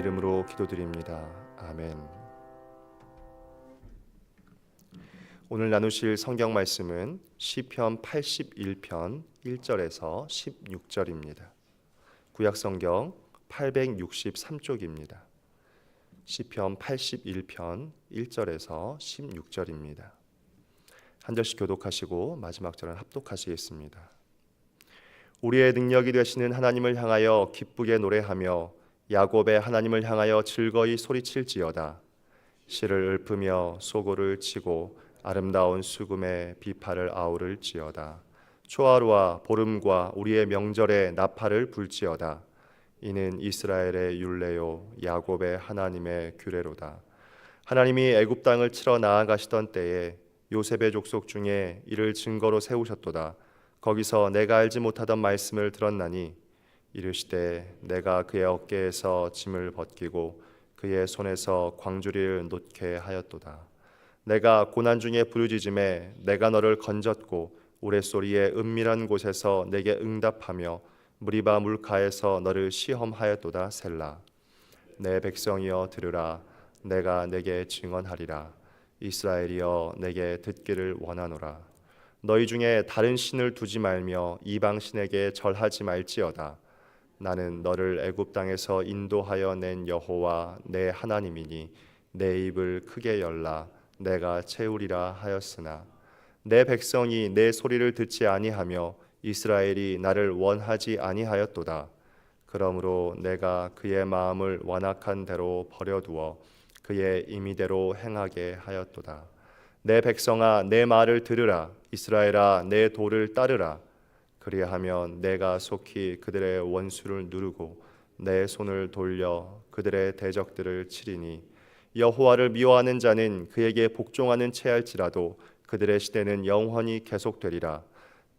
이름으로 기도드립니다. 아멘. 오늘 나누실 성경 말씀은 시편 81편 1절에서 16절입니다. 구약 성경 863쪽입니다. 시편 81편 1절에서 16절입니다. 한 절씩 교독하시고 마지막 절은 합독하시겠습니다. 우리의 능력이 되시는 하나님을 향하여 기쁘게 노래하며 야곱의 하나님을 향하여 즐거이 소리칠지어다. 실을 읊으며 소고를 치고 아름다운 수금에 비파를 아우를지어다. 초하루와 보름과 우리의 명절에 나팔을 불지어다. 이는 이스라엘의 율례요 야곱의 하나님의 규례로다. 하나님이 애굽 땅을 치러 나아가시던 때에 요셉의 족속 중에 이를 증거로 세우셨도다. 거기서 내가 알지 못하던 말씀을 들었나니 이르시되 내가 그의 어깨에서 짐을 벗기고 그의 손에서 광주리를 놓게 하였도다. 내가 고난 중에 부르짖음에 내가 너를 건졌고 우레소리의 은밀한 곳에서 내게 응답하며 무리바 물가에서 너를 시험하였도다. 셀라. 내 백성이여 들으라. 내가 내게 증언하리라. 이스라엘이여 내게 듣기를 원하노라. 너희 중에 다른 신을 두지 말며 이방 신에게 절하지 말지어다. 나는 너를 애굽 땅에서 인도하여 낸 여호와 내 하나님이니 내 입을 크게 열라 내가 채우리라 하였으나 내 백성이 내 소리를 듣지 아니하며 이스라엘이 나를 원하지 아니하였도다. 그러므로 내가 그의 마음을 완악한 대로 버려두어 그의 임의대로 행하게 하였도다. 내 백성아 내 말을 들으라. 이스라엘아 내 도를 따르라. 그리하면 내가 속히 그들의 원수를 누르고 내 손을 돌려 그들의 대적들을 치리니 여호와를 미워하는 자는 그에게 복종하는 채할지라도 그들의 시대는 영원히 계속되리라.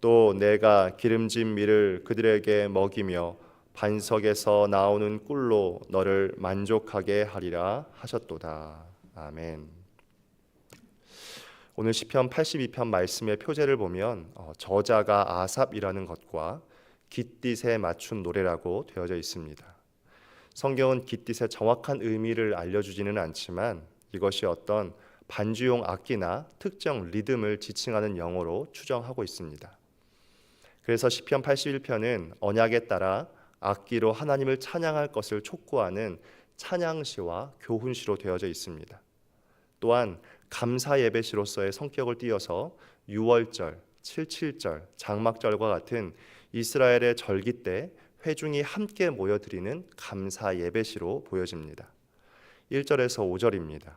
또 내가 기름진 밀을 그들에게 먹이며 반석에서 나오는 꿀로 너를 만족하게 하리라 하셨도다. 아멘. 오늘 시편 82편 말씀의 표제를 보면 저자가 아삽이라는 것과 깃딧에 맞춘 노래라고 되어져 있습니다. 성경은 깃딧의 정확한 의미를 알려주지는 않지만 이것이 어떤 반주용 악기나 특정 리듬을 지칭하는 영어로 추정하고 있습니다. 그래서 시편 81편은 언약에 따라 악기로 하나님을 찬양할 것을 촉구하는 찬양시와 교훈시로 되어져 있습니다. 또한 감사 예배시로서의 성격을 띠어서 유월절, 칠칠절, 장막절과 같은 이스라엘의 절기 때 회중이 함께 모여드리는 감사 예배시로 보여집니다. 1절에서 5절입니다.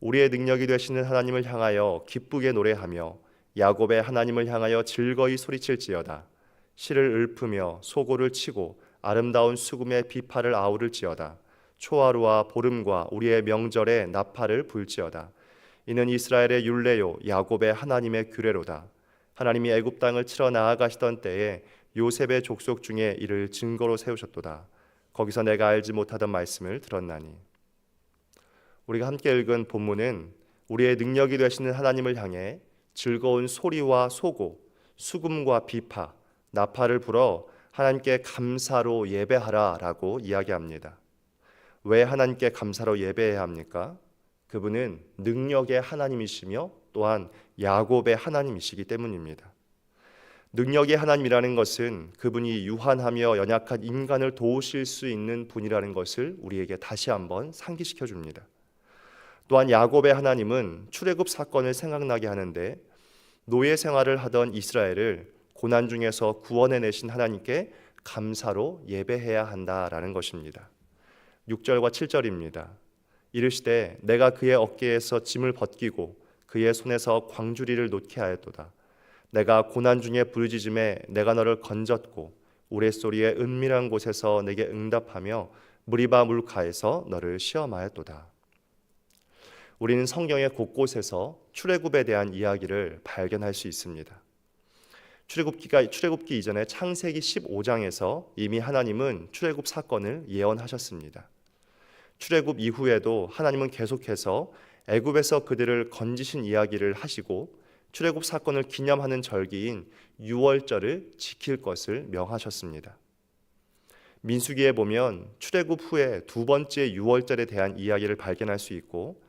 우리의 능력이 되시는 하나님을 향하여 기쁘게 노래하며 야곱의 하나님을 향하여 즐거이 소리칠지어다. 실을 읊으며 소고를 치고 아름다운 수금의 비파를 아우를지어다. 초하루와 보름과 우리의 명절에 나팔을 불지어다. 이는 이스라엘의 율례요 야곱의 하나님의 규례로다. 하나님이 애굽 땅을 치러 나아가시던 때에 요셉의 족속 중에 이를 증거로 세우셨도다. 거기서 내가 알지 못하던 말씀을 들었나니. 우리가 함께 읽은 본문은 우리의 능력이 되시는 하나님을 향해 즐거운 소리와 소고, 수금과 비파, 나팔을 불어 하나님께 감사로 예배하라 라고 이야기합니다. 왜 하나님께 감사로 예배해야 합니까? 그분은 능력의 하나님이시며 또한 야곱의 하나님이시기 때문입니다. 능력의 하나님이라는 것은 그분이 유한하며 연약한 인간을 도우실 수 있는 분이라는 것을 우리에게 다시 한번 상기시켜 줍니다. 또한 야곱의 하나님은 출애굽 사건을 생각나게 하는데 노예 생활을 하던 이스라엘을 고난 중에서 구원해내신 하나님께 감사로 예배해야 한다라는 것입니다. 6절과 7절입니다. 이르시되 내가 그의 어깨에서 짐을 벗기고 그의 손에서 광주리를 놓게 하였도다. 내가 고난 중에 부르짖음에 내가 너를 건졌고 우레소리의 은밀한 곳에서 내게 응답하며 무리바 물가에서 너를 시험하였도다. 우리는 성경의 곳곳에서 출애굽에 대한 이야기를 발견할 수 있습니다. 출애굽기 이전에 창세기 15장에서 이미 하나님은 출애굽 사건을 예언하셨습니다. 출애굽 이후에도 하나님은 계속해서 애굽에서 그들을 건지신 이야기를 하시고 출애굽 사건을 기념하는 절기인 유월절을 지킬 것을 명하셨습니다. 민수기에 보면 출애굽 후에 두 번째 유월절에 대한 이야기를 발견할 수 있고,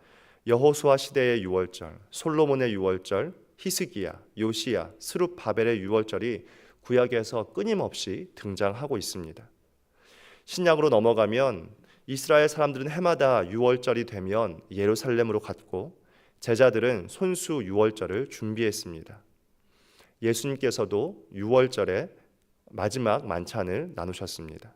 여호수아 시대의 유월절, 솔로몬의 유월절, 히스기야, 요시야, 스룹바벨의 유월절이 구약에서 끊임없이 등장하고 있습니다. 신약으로 넘어가면 이스라엘 사람들은 해마다 유월절이 되면 예루살렘으로 갔고, 제자들은 손수 유월절을 준비했습니다. 예수님께서도 유월절에 마지막 만찬을 나누셨습니다.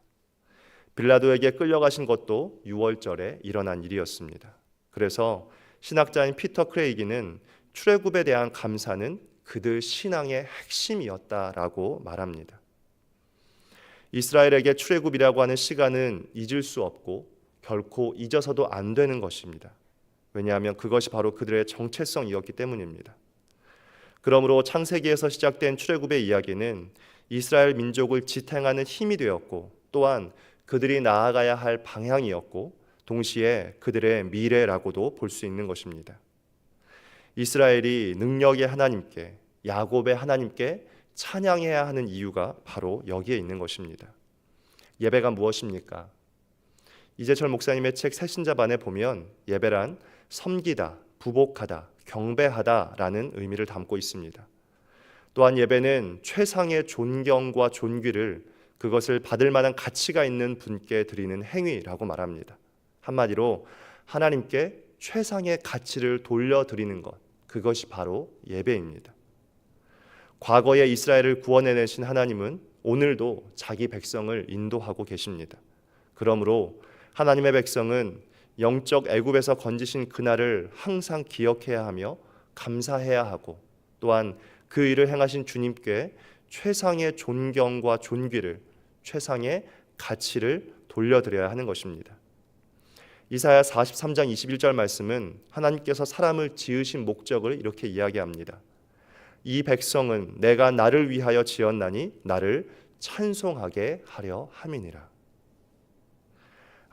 빌라도에게 끌려가신 것도 유월절에 일어난 일이었습니다. 그래서 신학자인 피터 크레이기는 출애굽에 대한 감사는 그들 신앙의 핵심이었다라고 말합니다. 이스라엘에게 출애굽이라고 하는 시간은 잊을 수 없고 결코 잊어서도 안 되는 것입니다. 왜냐하면 그것이 바로 그들의 정체성이었기 때문입니다. 그러므로 창세기에서 시작된 출애굽의 이야기는 이스라엘 민족을 지탱하는 힘이 되었고, 또한 그들이 나아가야 할 방향이었고, 동시에 그들의 미래라고도 볼 수 있는 것입니다. 이스라엘이 능력의 하나님께, 야곱의 하나님께 찬양해야 하는 이유가 바로 여기에 있는 것입니다. 예배가 무엇입니까? 이재철 목사님의 책 새신자반에 보면 예배란 섬기다, 부복하다, 경배하다라는 의미를 담고 있습니다. 또한 예배는 최상의 존경과 존귀를, 그것을 받을 만한 가치가 있는 분께 드리는 행위라고 말합니다. 한마디로 하나님께 최상의 가치를 돌려드리는 것, 그것이 바로 예배입니다. 과거에 이스라엘을 구원해내신 하나님은 오늘도 자기 백성을 인도하고 계십니다. 그러므로 하나님의 백성은 영적 애굽에서 건지신 그날을 항상 기억해야 하며 감사해야 하고, 또한 그 일을 행하신 주님께 최상의 존경과 존귀를, 최상의 가치를 돌려드려야 하는 것입니다. 이사야 43장 21절 말씀은 하나님께서 사람을 지으신 목적을 이렇게 이야기합니다. 이 백성은 내가 나를 위하여 지었나니 나를 찬송하게 하려 함이니라.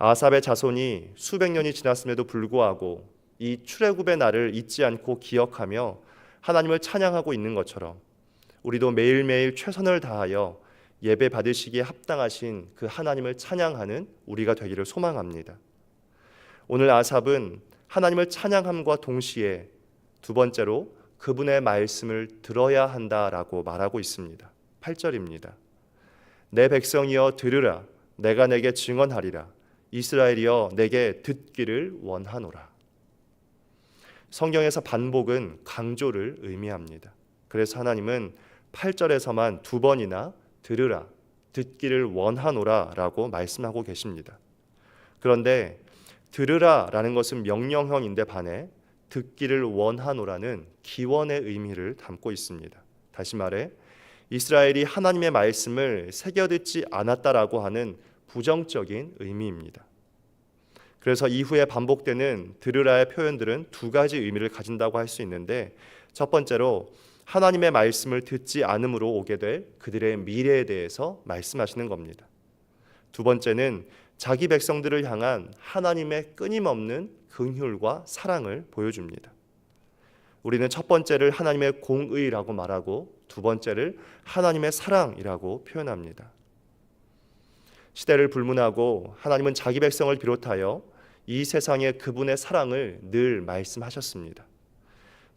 아삽의 자손이 수백 년이 지났음에도 불구하고 이 출애굽의 날을 잊지 않고 기억하며 하나님을 찬양하고 있는 것처럼, 우리도 매일매일 최선을 다하여 예배 받으시기에 합당하신 그 하나님을 찬양하는 우리가 되기를 소망합니다. 오늘 아삽은 하나님을 찬양함과 동시에 두 번째로 그분의 말씀을 들어야 한다라고 말하고 있습니다. 8절입니다. 내 백성이여 들으라, 내가 내게 증언하리라, 이스라엘이여 내게 듣기를 원하노라. 성경에서 반복은 강조를 의미합니다. 그래서 하나님은 8절에서만 두 번이나 들으라, 듣기를 원하노라 라고 말씀하고 계십니다. 그런데 들으라 라는 것은 명령형인데 반해 듣기를 원하노라는 기원의 의미를 담고 있습니다. 다시 말해 이스라엘이 하나님의 말씀을 새겨듣지 않았다라고 하는 부정적인 의미입니다. 그래서 이후에 반복되는 들으라의 표현들은 두 가지 의미를 가진다고 할 수 있는데, 첫 번째로 하나님의 말씀을 듣지 않음으로 오게 될 그들의 미래에 대해서 말씀하시는 겁니다. 두 번째는 자기 백성들을 향한 하나님의 끊임없는 긍휼과 사랑을 보여줍니다. 우리는 첫 번째를 하나님의 공의라고 말하고 두 번째를 하나님의 사랑이라고 표현합니다. 시대를 불문하고 하나님은 자기 백성을 비롯하여 이 세상에 그분의 사랑을 늘 말씀하셨습니다.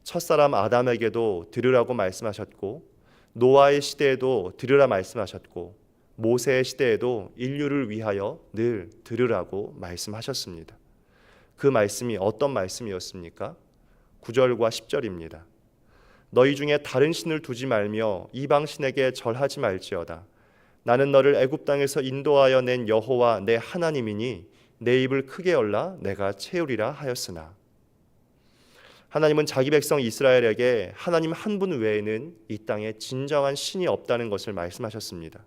첫사람 아담에게도 들으라고 말씀하셨고, 노아의 시대에도 들으라 말씀하셨고, 모세의 시대에도 인류를 위하여 늘 들으라고 말씀하셨습니다. 그 말씀이 어떤 말씀이었습니까? 9절과 10절입니다. 너희 중에 다른 신을 두지 말며 이방 신에게 절하지 말지어다. 나는 너를 애굽 땅에서 인도하여 낸 여호와 내 하나님이니 내 입을 크게 열라 내가 채우리라 하였으나. 하나님은 자기 백성 이스라엘에게 하나님 한 분 외에는 이 땅에 진정한 신이 없다는 것을 말씀하셨습니다.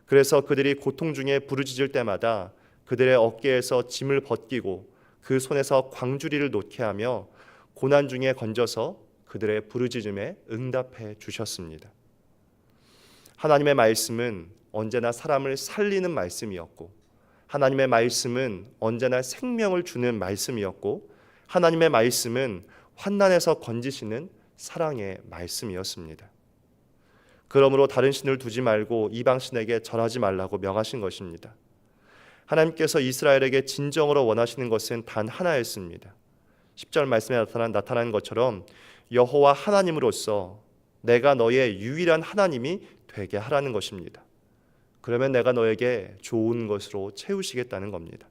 그래서 그들이 고통 중에 부르짖을 때마다 그들의 어깨에서 짐을 벗기고 그 손에서 광주리를 놓게 하며 고난 중에 건져서 그들의 부르짖음에 응답해 주셨습니다. 하나님의 말씀은 언제나 사람을 살리는 말씀이었고, 하나님의 말씀은 언제나 생명을 주는 말씀이었고, 하나님의 말씀은 환난에서 건지시는 사랑의 말씀이었습니다. 그러므로 다른 신을 두지 말고 이방 신에게 절하지 말라고 명하신 것입니다. 하나님께서 이스라엘에게 진정으로 원하시는 것은 단 하나였습니다. 10절 말씀에 나타난 것처럼 여호와 하나님으로서 내가 너의 유일한 하나님이 되게 하라는 것입니다. 그러면 내가 너에게 좋은 것으로 채우시겠다는 겁니다.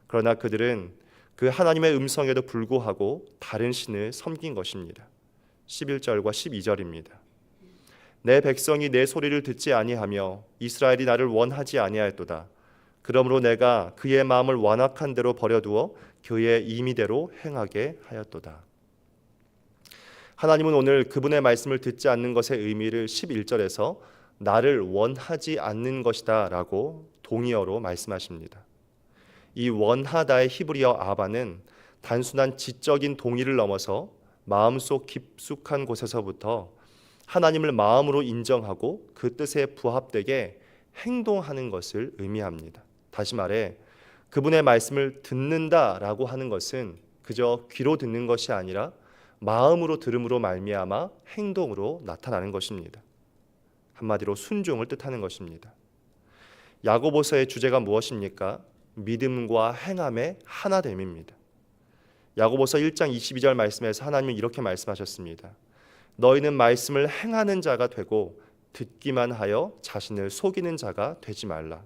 그러나 그들은 그 하나님의 음성에도 불구하고 다른 신을 섬긴 것입니다. 11절과 12절입니다. 내 백성이 내 소리를 듣지 아니하며 이스라엘이 나를 원하지 아니하였도다. 그러므로 내가 그의 마음을 완악한 대로 버려두어 그의 임의대로 행하게 하였도다. 하나님은 오늘 그분의 말씀을 듣지 않는 것의 의미를 11절에서 나를 원하지 않는 것이다 라고 동의어로 말씀하십니다. 이 원하다의 히브리어 아바는 단순한 지적인 동의를 넘어서 마음속 깊숙한 곳에서부터 하나님을 마음으로 인정하고 그 뜻에 부합되게 행동하는 것을 의미합니다. 다시 말해 그분의 말씀을 듣는다라고 하는 것은 그저 귀로 듣는 것이 아니라 마음으로 들음으로 말미암아 행동으로 나타나는 것입니다. 한마디로 순종을 뜻하는 것입니다. 야고보서의 주제가 무엇입니까? 믿음과 행함의 하나됨입니다. 야고보서 1장 22절 말씀에서 하나님은 이렇게 말씀하셨습니다. 너희는 말씀을 행하는 자가 되고 듣기만 하여 자신을 속이는 자가 되지 말라.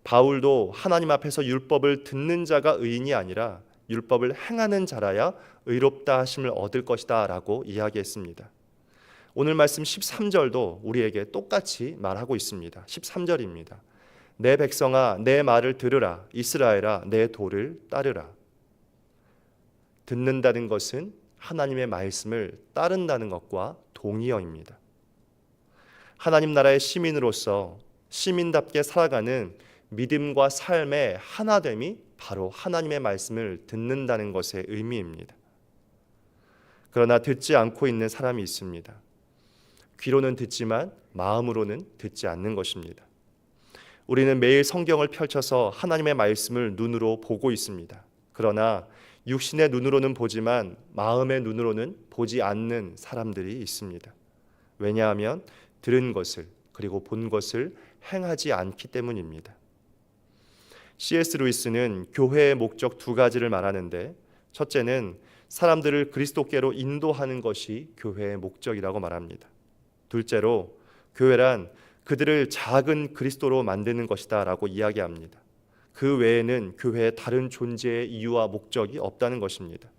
바울도 하나님 앞에서 율법을 듣는 자가 의인이 아니라 율법을 행하는 자라야 의롭다 하심을 얻을 것이다 라고 이야기했습니다. 오늘 말씀 13절도 우리에게 똑같이 말하고 있습니다. 13절입니다. 내 백성아 내 말을 들으라. 이스라엘아 내 도를 따르라. 듣는다는 것은 하나님의 말씀을 따른다는 것과 동의어입니다. 하나님 나라의 시민으로서 시민답게 살아가는 믿음과 삶의 하나됨이 바로 하나님의 말씀을 듣는다는 것의 의미입니다. 그러나 듣지 않고 있는 사람이 있습니다. 귀로는 듣지만 마음으로는 듣지 않는 것입니다. 우리는 매일 성경을 펼쳐서 하나님의 말씀을 눈으로 보고 있습니다. 그러나 육신의 눈으로는 보지만 마음의 눈으로는 보지 않는 사람들이 있습니다. 왜냐하면 들은 것을 그리고 본 것을 행하지 않기 때문입니다. C.S. 루이스는 교회의 목적 두 가지를 말하는데 첫째는 사람들을 그리스도께로 인도하는 것이 교회의 목적이라고 말합니다. 둘째로 교회란 그들을 작은 그리스도로 만드는 것이다 라고 이야기합니다. 그 외에는 교회에 다른 존재의 이유와 목적이 없다는 것입니다.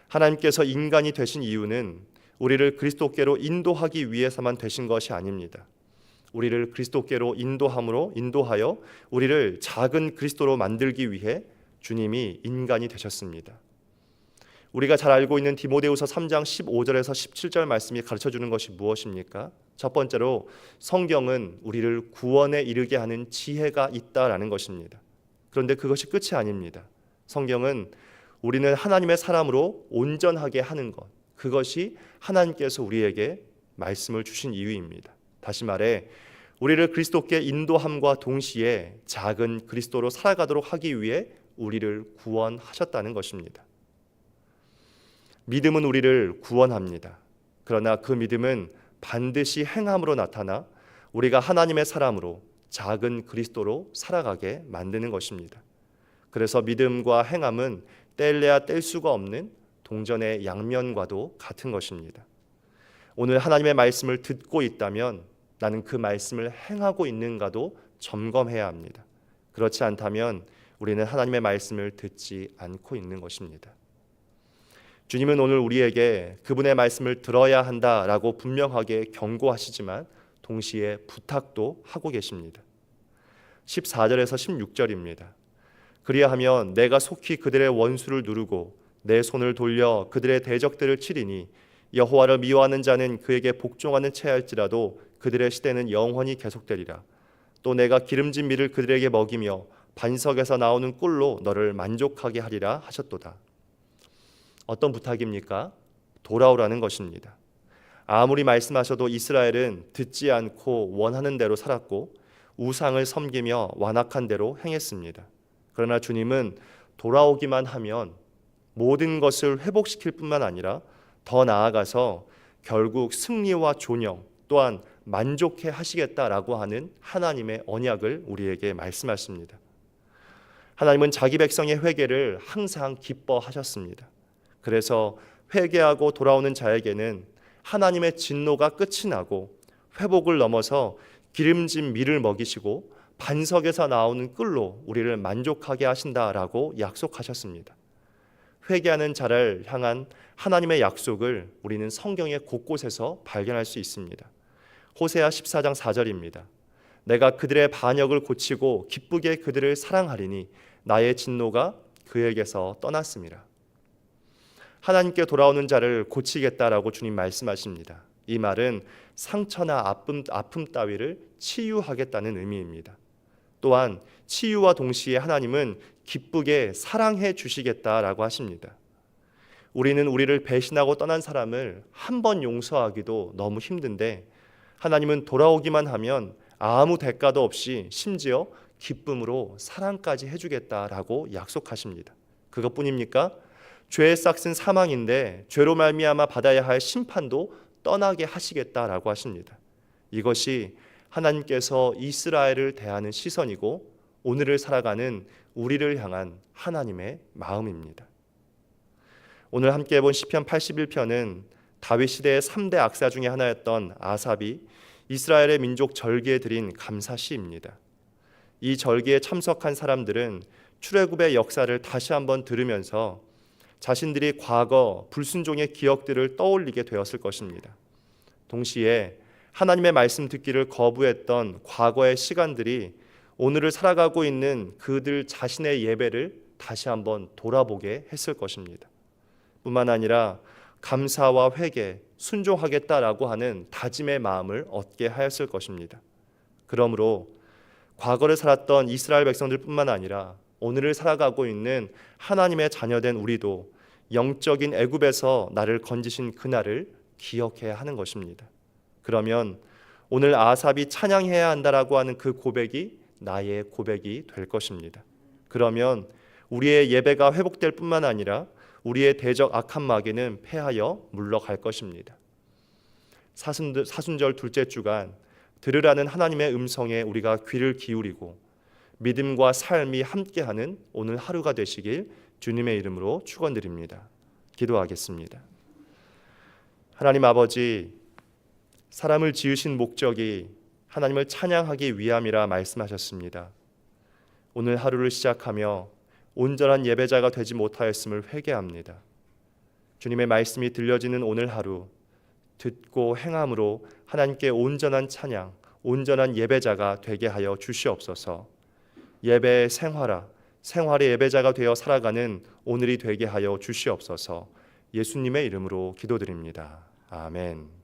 하나님께서 인간이 되신 이유는 우리를 그리스도께로 인도하기 위해서만 되신 것이 아닙니다. 우리를 그리스도께로 인도하여 우리를 작은 그리스도로 만들기 위해 주님이 인간이 되셨습니다. 우리가 잘 알고 있는 디모데후서 3장 15절에서 17절 말씀이 가르쳐주는 것이 무엇입니까? 첫 번째로 성경은 우리를 구원에 이르게 하는 지혜가 있다라는 것입니다. 그런데 그것이 끝이 아닙니다. 성경은 우리는 하나님의 사람으로 온전하게 하는 것, 그것이 하나님께서 우리에게 말씀을 주신 이유입니다. 다시 말해 우리를 그리스도께 인도함과 동시에 작은 그리스도로 살아가도록 하기 위해 우리를 구원하셨다는 것입니다. 믿음은 우리를 구원합니다. 그러나 그 믿음은 반드시 행함으로 나타나 우리가 하나님의 사람으로 작은 그리스도로 살아가게 만드는 것입니다. 그래서 믿음과 행함은 뗄래야 뗄 수가 없는 동전의 양면과도 같은 것입니다. 오늘 하나님의 말씀을 듣고 있다면 나는 그 말씀을 행하고 있는가도 점검해야 합니다. 그렇지 않다면 우리는 하나님의 말씀을 듣지 않고 있는 것입니다. 주님은 오늘 우리에게 그분의 말씀을 들어야 한다라고 분명하게 경고하시지만 동시에 부탁도 하고 계십니다. 14절에서 16절입니다. 그리하면 내가 속히 그들의 원수를 누르고 내 손을 돌려 그들의 대적들을 치리니 여호와를 미워하는 자는 그에게 복종하는 채할지라도 그들의 시대는 영원히 계속되리라. 또 내가 기름진 밀을 그들에게 먹이며 반석에서 나오는 꿀로 너를 만족하게 하리라 하셨도다. 어떤 부탁입니까? 돌아오라는 것입니다. 아무리 말씀하셔도 이스라엘은 듣지 않고 원하는 대로 살았고 우상을 섬기며 완악한 대로 행했습니다. 그러나 주님은 돌아오기만 하면 모든 것을 회복시킬 뿐만 아니라 더 나아가서 결국 승리와 존영 또한 만족해 하시겠다라고 하는 하나님의 언약을 우리에게 말씀하십니다. 하나님은 자기 백성의 회개를 항상 기뻐하셨습니다. 그래서 회개하고 돌아오는 자에게는 하나님의 진노가 끝이 나고 회복을 넘어서 기름진 밀을 먹이시고 반석에서 나오는 꿀로 우리를 만족하게 하신다라고 약속하셨습니다. 회개하는 자를 향한 하나님의 약속을 우리는 성경의 곳곳에서 발견할 수 있습니다. 호세아 14장 4절입니다. 내가 그들의 반역을 고치고 기쁘게 그들을 사랑하리니 나의 진노가 그에게서 떠났습니다. 하나님께 돌아오는 자를 고치겠다라고 주님 말씀하십니다. 이 말은 상처나 아픔 따위를 치유하겠다는 의미입니다. 또한 치유와 동시에 하나님은 기쁘게 사랑해 주시겠다라고 하십니다. 우리는 우리를 배신하고 떠난 사람을 한 번 용서하기도 너무 힘든데 하나님은 돌아오기만 하면 아무 대가도 없이 심지어 기쁨으로 사랑까지 해주겠다라고 약속하십니다. 그것뿐입니까? 죄의 싹은 사망인데 죄로 말미암아 받아야 할 심판도 떠나게 하시겠다라고 하십니다. 이것이 하나님께서 이스라엘을 대하는 시선이고 오늘을 살아가는 우리를 향한 하나님의 마음입니다. 오늘 함께 본 시편 81편은 다윗 시대의 3대 악사 중에 하나였던 아삽이 이스라엘의 민족 절기에 드린 감사 시입니다. 이 절기에 참석한 사람들은 출애굽의 역사를 다시 한번 들으면서 자신들이 과거 불순종의 기억들을 떠올리게 되었을 것입니다. 동시에 하나님의 말씀 듣기를 거부했던 과거의 시간들이 오늘을 살아가고 있는 그들 자신의 예배를 다시 한번 돌아보게 했을 것입니다. 뿐만 아니라 감사와 회개, 순종하겠다라고 하는 다짐의 마음을 얻게 하였을 것입니다. 그러므로 과거를 살았던 이스라엘 백성들뿐만 아니라 오늘을 살아가고 있는 하나님의 자녀된 우리도 영적인 애굽에서 나를 건지신 그날을 기억해야 하는 것입니다. 그러면 오늘 아삽이 찬양해야 한다라고 하는 그 고백이 나의 고백이 될 것입니다. 그러면 우리의 예배가 회복될 뿐만 아니라 우리의 대적 악한 마귀는 패하여 물러갈 것입니다. 사순절 둘째 주간 들으라는 하나님의 음성에 우리가 귀를 기울이고 믿음과 삶이 함께하는 오늘 하루가 되시길 주님의 이름으로 축원드립니다. 기도하겠습니다. 하나님 아버지, 사람을 지으신 목적이 하나님을 찬양하기 위함이라 말씀하셨습니다. 오늘 하루를 시작하며 온전한 예배자가 되지 못하였음을 회개합니다. 주님의 말씀이 들려지는 오늘 하루 듣고 행함으로 하나님께 온전한 찬양, 온전한 예배자가 되게 하여 주시옵소서. 예배의 생활의 예배자가 되어 살아가는 오늘이 되게 하여 주시옵소서. 예수님의 이름으로 기도드립니다. 아멘.